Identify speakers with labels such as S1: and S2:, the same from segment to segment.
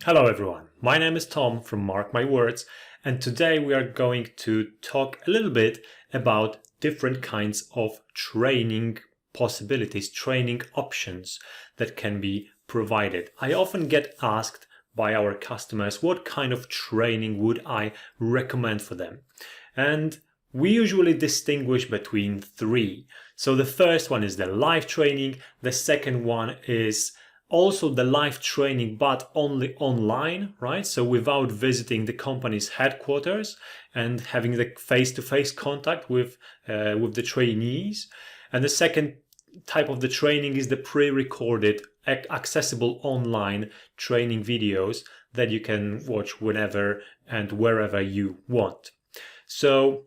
S1: Hello everyone, my name is Tom from Mark My Words, and today we are going to talk a little bit about different kinds of training possibilities, training options that can be provided. I often get asked by our customers what kind of training would I recommend for them. And we usually distinguish between three. So the first one is the live training, the second one is also the live training, but only online, right? So without visiting the company's headquarters and having the face-to-face contact with the trainees. And the second type of the training is the pre-recorded, accessible online training videos that you can watch whenever and wherever you want. So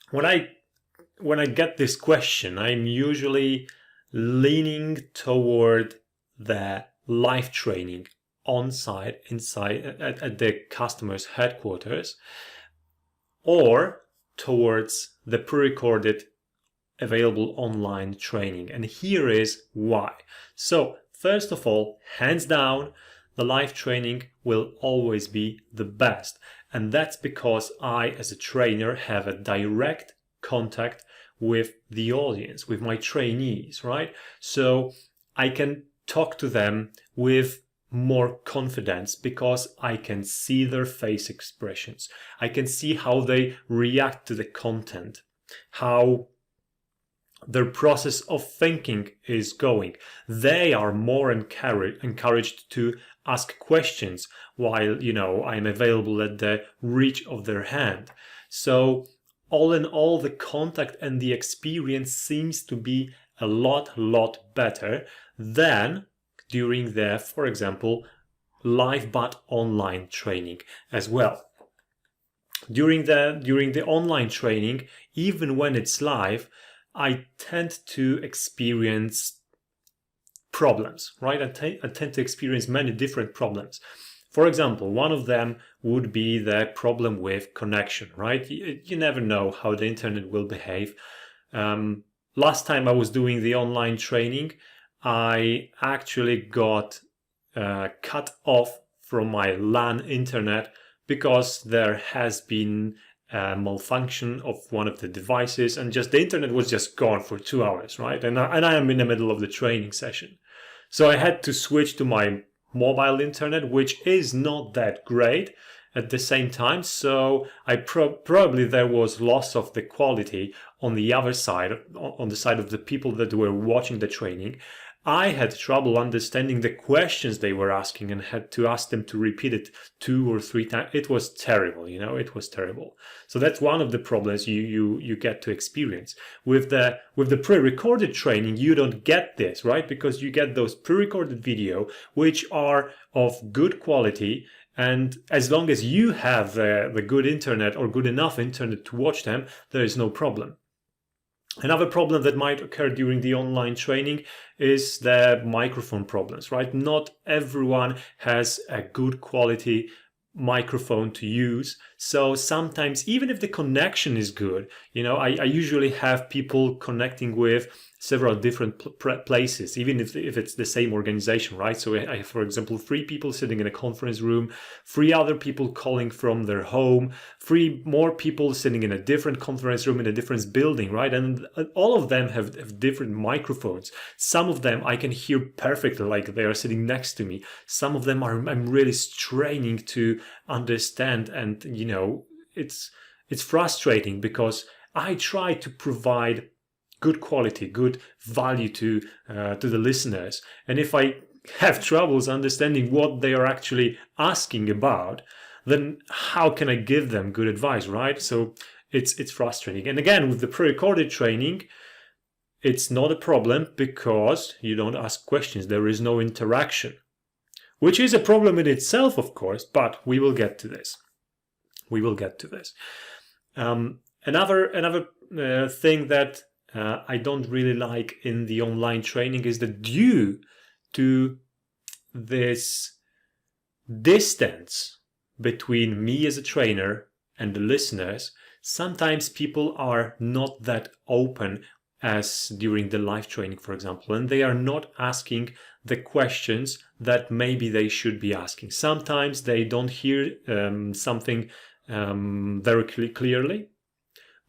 S1: when I get this question, I'm usually leaning toward the live training on site inside at the customer's headquarters, or towards the pre-recorded available online training. And here is why. So first of all, hands down, the live training will always be the best. And that's because I, as a trainer, have a direct contact with the audience, with my trainees, right? So I can talk to them with more confidence because I can see their face expressions. I can see how they react to the content, how their process of thinking is going. They are more encouraged to ask questions while, I'm available at the reach of their hand. So all in all, the contact and the experience seems to be a lot better than during the, for example, live but online training as well. During the online training, even when it's live, I tend to experience problems, right? I tend to experience many different problems. For example, one of them would be the problem with connection, right? You never know how the internet will behave. Last time I was doing the online training, I actually got cut off from my LAN internet because there has been a malfunction of one of the devices, and just the internet was just gone for 2 hours, right? And I am in the middle of the training session. So I had to switch to my mobile internet, which is not that great at the same time. So I probably there was loss of the quality on the other side, on the side of the people that were watching the training. I had trouble understanding the questions they were asking and had to ask them to repeat it 2 or 3 times. It was terrible, it was terrible. So that's one of the problems you get to experience. With the pre-recorded training, you don't get this, right? Because you get those pre-recorded video, which are of good quality. And as long as you have the good internet or good enough internet to watch them, there is no problem. Another problem that might occur during the online training is the microphone problems, right? Not everyone has a good quality microphone to use. So sometimes, even if the connection is good, I usually have people connecting with several different places, even if it's the same organization, right? So I have, for example, 3 people sitting in a conference room, 3 other people calling from their home, 3 more people sitting in a different conference room in a different building, right? And all of them have different microphones. Some of them I can hear perfectly, like they are sitting next to me. Some of them I'm really straining to understand, and it's frustrating because I try to provide good quality, good value to the listeners. And if I have troubles understanding what they are actually asking about, then how can I give them good advice, right? So it's frustrating. And again, with the pre-recorded training, it's not a problem because you don't ask questions. There is no interaction, which is a problem in itself, of course, but we will get to this. Another thing that I don't really like in the online training is that due to this distance between me as a trainer and the listeners, sometimes people are not that open as during the live training, for example, and they are not asking the questions that maybe they should be asking. Sometimes they don't hear something very clearly,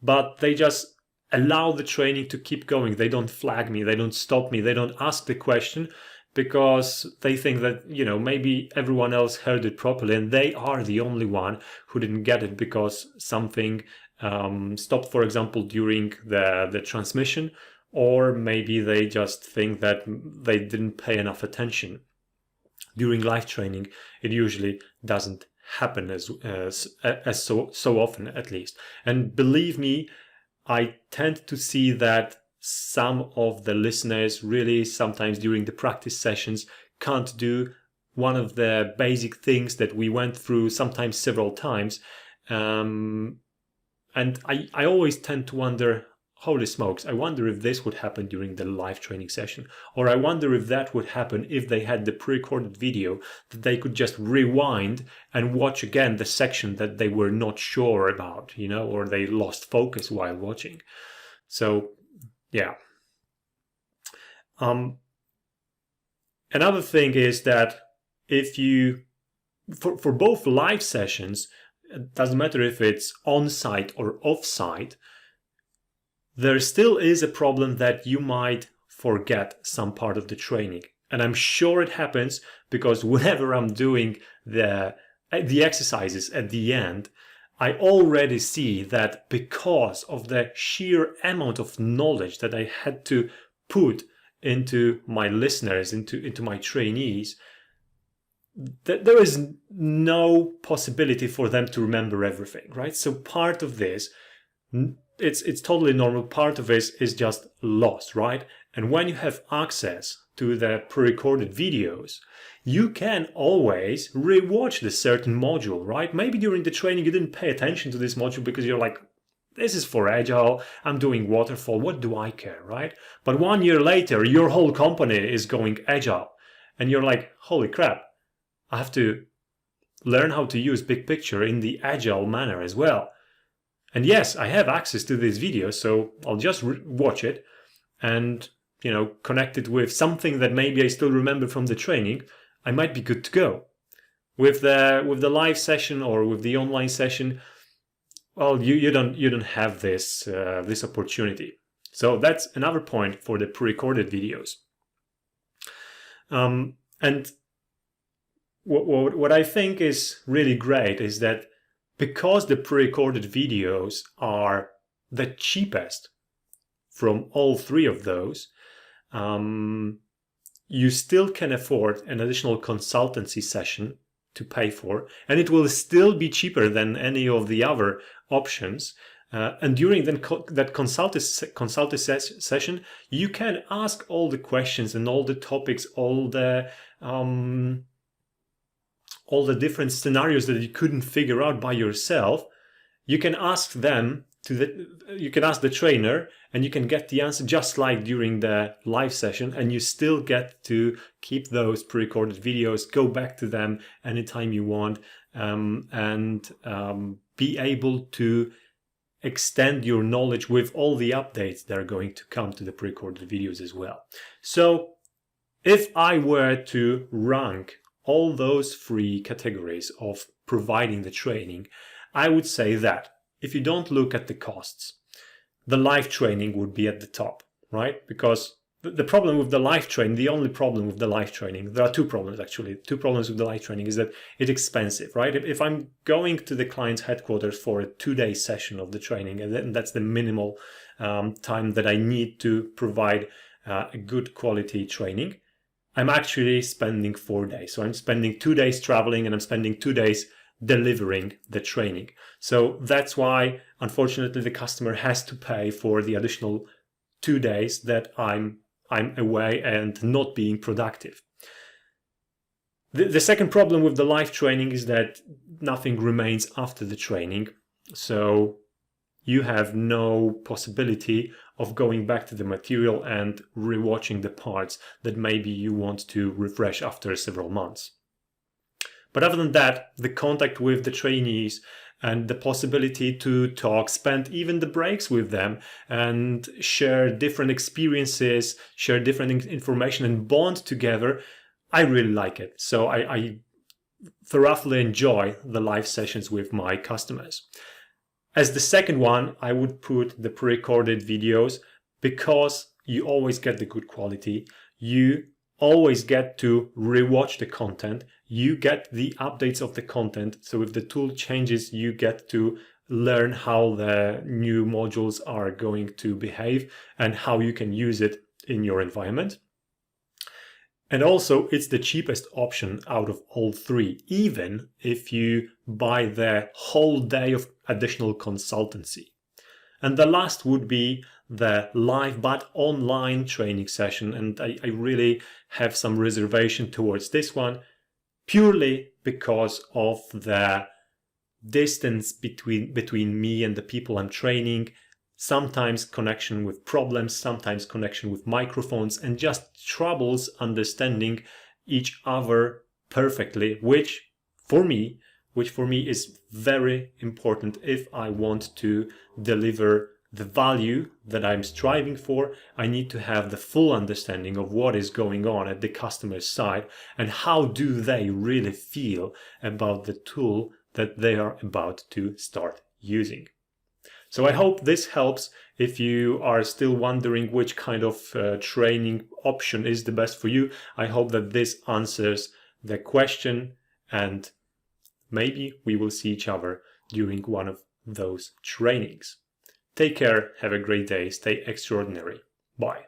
S1: but they just allow the training to keep going. They don't flag me, they don't stop me, they don't ask the question because they think that, maybe everyone else heard it properly and they are the only one who didn't get it because something stopped, for example, during the transmission, or maybe they just think that they didn't pay enough attention. During live training, it usually doesn't happen as so often, at least. And believe me, I tend to see that some of the listeners really sometimes during the practice sessions can't do one of the basic things that we went through sometimes several times. And I always tend to wonder, holy smokes, I wonder if this would happen during the live training session. Or I wonder if that would happen if they had the pre-recorded video that they could just rewind and watch again the section that they were not sure about, or they lost focus while watching. So, yeah. Another thing is that if you, for both live sessions, it doesn't matter if it's on-site or off-site, there still is a problem that you might forget some part of the training. And I'm sure it happens because whenever I'm doing the exercises at the end, I already see that because of the sheer amount of knowledge that I had to put into my listeners, into my trainees, there is no possibility for them to remember everything, right? So part of this, it's totally normal. Part of it is just lost, right? And when you have access to the pre-recorded videos, you can always rewatch the certain module, right? Maybe during the training you didn't pay attention to this module because you're like, this is for agile, I'm doing waterfall, what do I care, right? But 1 year later, your whole company is going agile, and you're like, holy crap, I have to learn how to use BigPicture in the agile manner as well. And yes, I have access to this video, so I'll just watch it and, connect it with something that maybe I still remember from the training. I might be good to go. With the live session or with the online session, well, you don't have this opportunity. So that's another point for the pre-recorded videos. And what I think is really great is that because the pre-recorded videos are the cheapest from all three of those, you still can afford an additional consultancy session to pay for, and it will still be cheaper than any of the other options. And during that consultancy session, you can ask all the questions and all the topics, all the different scenarios that you couldn't figure out by yourself. You can ask them you can ask the trainer, and you can get the answer just like during the live session, and you still get to keep those pre-recorded videos, go back to them anytime you want, and be able to extend your knowledge with all the updates that are going to come to the pre-recorded videos as well. So if I were to rank all those three categories of providing the training, I would say that if you don't look at the costs, the live training would be at the top, right? Because the problem with the live training, the only problem with the live training, there are two problems actually. Two problems with the live training is that it's expensive, right? If I'm going to the client's headquarters for a 2-day session of the training, and that's the minimal time that I need to provide a good quality training, I'm actually spending 4 days. So I'm spending 2 days traveling and I'm spending 2 days delivering the training. So that's why, unfortunately, the customer has to pay for the additional 2 days that I'm away and not being productive. The second problem with the live training is that nothing remains after the training. So you have no possibility of going back to the material and rewatching the parts that maybe you want to refresh after several months. But other than that, the contact with the trainees and the possibility to talk, spend even the breaks with them and share different experiences, share different information and bond together, I really like it. So I thoroughly enjoy the live sessions with my customers. As the second one, I would put the pre-recorded videos, because you always get the good quality. You always get to rewatch the content. You get the updates of the content. So if the tool changes, you get to learn how the new modules are going to behave and how you can use it in your environment. And also, it's the cheapest option out of all three, even if you buy the whole day of additional consultancy. And the last would be the live but online training session. And I really have some reservation towards this one, purely because of the distance between me and the people I'm training. Sometimes connection with problems, sometimes connection with microphones, and just troubles understanding each other perfectly, which for me is very important if I want to deliver the value that I'm striving for. I need to have the full understanding of what is going on at the customer's side and how do they really feel about the tool that they are about to start using. So I hope this helps. If you are still wondering which kind of training option is the best for you, I hope that this answers the question, and maybe we will see each other during one of those trainings. Take care, have a great day, stay extraordinary. Bye.